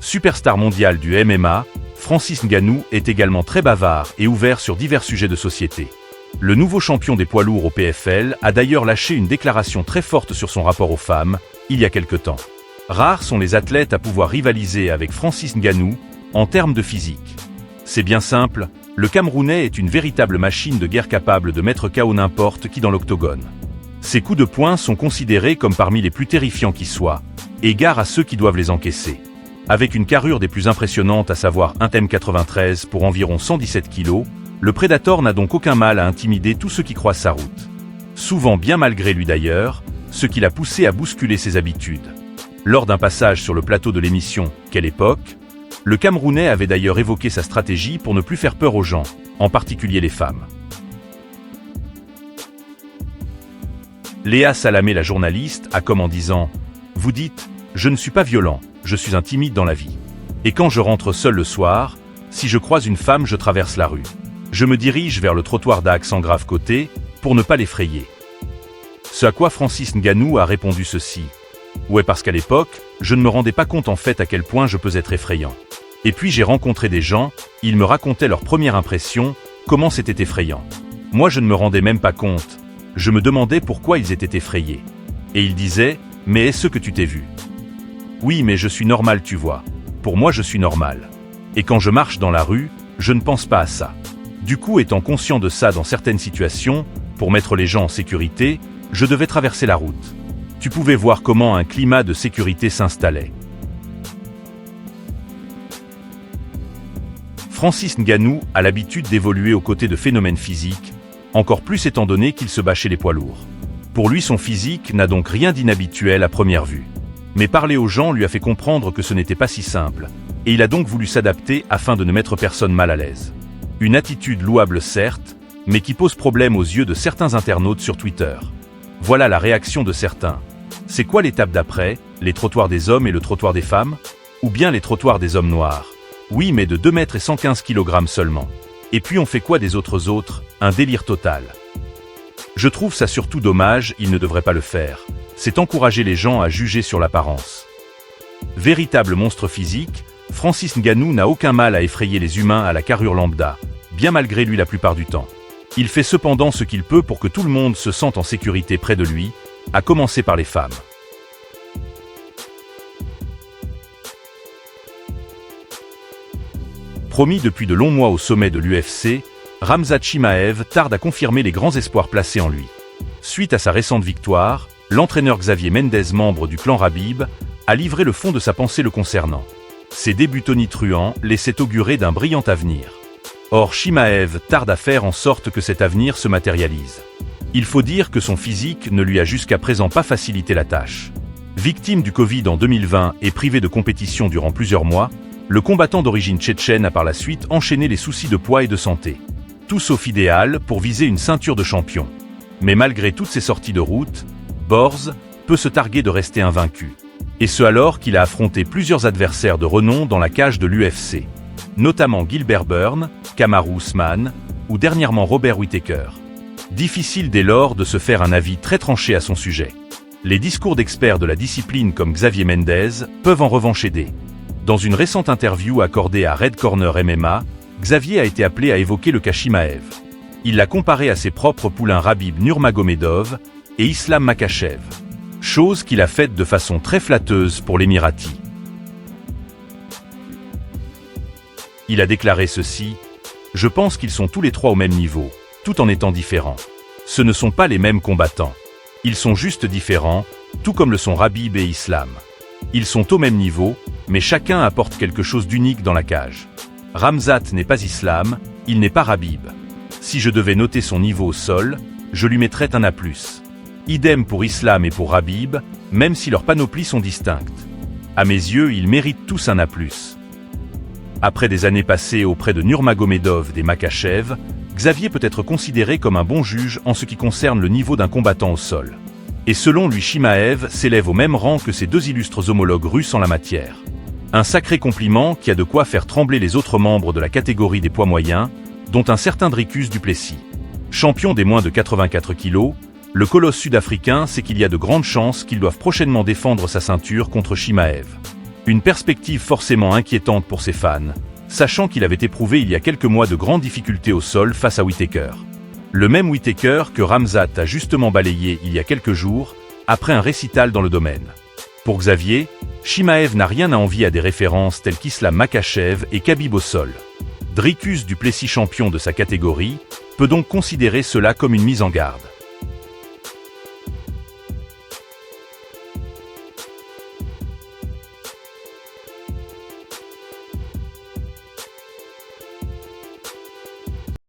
Superstar mondial du MMA, Francis Ngannou est également très bavard et ouvert sur divers sujets de société. Le nouveau champion des poids lourds au PFL a d'ailleurs lâché une déclaration très forte sur son rapport aux femmes, il y a quelque temps. Rares sont les athlètes à pouvoir rivaliser avec Francis Ngannou en termes de physique. C'est bien simple, le Camerounais est une véritable machine de guerre capable de mettre KO n'importe qui dans l'octogone. Ses coups de poing sont considérés comme parmi les plus terrifiants qui soient, égard à ceux qui doivent les encaisser. Avec une carrure des plus impressionnantes, à savoir un m93 pour environ 117 kg, le Predator n'a donc aucun mal à intimider tous ceux qui croisent sa route. Souvent bien malgré lui d'ailleurs, ce qui l'a poussé à bousculer ses habitudes. Lors d'un passage sur le plateau de l'émission « Quelle époque ?», le Camerounais avait d'ailleurs évoqué sa stratégie pour ne plus faire peur aux gens, en particulier les femmes. Léa Salamé, la journaliste, a comme en disant « Vous dites, je ne suis pas violent, je suis un timide dans la vie. Et quand je rentre seul le soir, si je croise une femme, je traverse la rue. Je me dirige vers le trottoir d'axe en grave côté, pour ne pas l'effrayer. » Ce à quoi Francis Ngannou a répondu ceci. « Ouais, parce qu'à l'époque, je ne me rendais pas compte en fait à quel point je peux être effrayant. Et puis j'ai rencontré des gens, ils me racontaient leur première impression, comment c'était effrayant. Moi je ne me rendais même pas compte. Je me demandais pourquoi ils étaient effrayés. Et ils disaient, mais est-ce que tu t'es vu ? Oui, mais je suis normal, tu vois. Pour moi je suis normal. Et quand je marche dans la rue, je ne pense pas à ça. Du coup, étant conscient de ça dans certaines situations, pour mettre les gens en sécurité, je devais traverser la route. Tu pouvais voir comment un climat de sécurité s'installait. Francis Ngannou a l'habitude d'évoluer aux côtés de phénomènes physiques, encore plus étant donné qu'il se bat chez les poids lourds. Pour lui, son physique n'a donc rien d'inhabituel à première vue. Mais parler aux gens lui a fait comprendre que ce n'était pas si simple, et il a donc voulu s'adapter afin de ne mettre personne mal à l'aise. Une attitude louable certes, mais qui pose problème aux yeux de certains internautes sur Twitter. Voilà la réaction de certains. C'est quoi l'étape d'après, les trottoirs des hommes et le trottoir des femmes ? Ou bien les trottoirs des hommes noirs ? Oui, mais de 2 mètres et 115 kg seulement. Et puis on fait quoi des autres ? Un délire total. Je trouve ça surtout dommage, il ne devrait pas le faire. C'est encourager les gens à juger sur l'apparence. Véritable monstre physique, Francis Ngannou n'a aucun mal à effrayer les humains à la carrure lambda, bien malgré lui la plupart du temps. Il fait cependant ce qu'il peut pour que tout le monde se sente en sécurité près de lui, à commencer par les femmes. Promis depuis de longs mois au sommet de l'UFC, Khamzat Chimaev tarde à confirmer les grands espoirs placés en lui. Suite à sa récente victoire, l'entraîneur Xavier Mendez, membre du clan Khabib, a livré le fond de sa pensée le concernant. Ses débuts tonitruants laissaient augurer d'un brillant avenir. Or Chimaev tarde à faire en sorte que cet avenir se matérialise. Il faut dire que son physique ne lui a jusqu'à présent pas facilité la tâche. Victime du Covid en 2020 et privé de compétition durant plusieurs mois, le combattant d'origine tchétchène a par la suite enchaîné les soucis de poids et de santé. Tout sauf idéal pour viser une ceinture de champion. Mais malgré toutes ces sorties de route, Borz peut se targuer de rester invaincu. Et ce alors qu'il a affronté plusieurs adversaires de renom dans la cage de l'UFC. Notamment Gilbert Burns, Kamaru Usman, ou dernièrement Robert Whittaker. Difficile dès lors de se faire un avis très tranché à son sujet. Les discours d'experts de la discipline comme Xavier Mendez peuvent en revanche aider. Dans une récente interview accordée à Red Corner MMA, Xavier a été appelé à évoquer le cas Chimaev. Il l'a comparé à ses propres poulains Khabib Nurmagomedov et Islam Makhachev. Chose qu'il a faite de façon très flatteuse pour l'Émirati. Il a déclaré ceci : « Je pense qu'ils sont tous les trois au même niveau, tout en étant différents. Ce ne sont pas les mêmes combattants. Ils sont juste différents, tout comme le sont Khabib et Islam. Ils sont au même niveau, mais chacun apporte quelque chose d'unique dans la cage. Khamzat n'est pas Islam, il n'est pas Khabib. Si je devais noter son niveau au sol, je lui mettrais un A+. Idem pour Islam et pour Khabib, même si leurs panoplies sont distinctes. À mes yeux, ils méritent tous un A+. Après des années passées auprès de Nurmagomedov et Makhachev, Xavier peut être considéré comme un bon juge en ce qui concerne le niveau d'un combattant au sol. Et selon lui, Chimaev s'élève au même rang que ses deux illustres homologues russes en la matière. Un sacré compliment qui a de quoi faire trembler les autres membres de la catégorie des poids moyens, dont un certain Dricus du Plessis. Champion des moins de 84 kg, le colosse sud-africain sait qu'il y a de grandes chances qu'il doive prochainement défendre sa ceinture contre Chimaev. Une perspective forcément inquiétante pour ses fans, sachant qu'il avait éprouvé il y a quelques mois de grandes difficultés au sol face à Whittaker. Le même Whittaker que Khamzat a justement balayé il y a quelques jours, après un récital dans le domaine. Pour Xavier, Chimaev n'a rien à envier à des références telles qu'Islam Makhachev et Khabib au sol. Dricus du Plessis champion de sa catégorie peut donc considérer cela comme une mise en garde.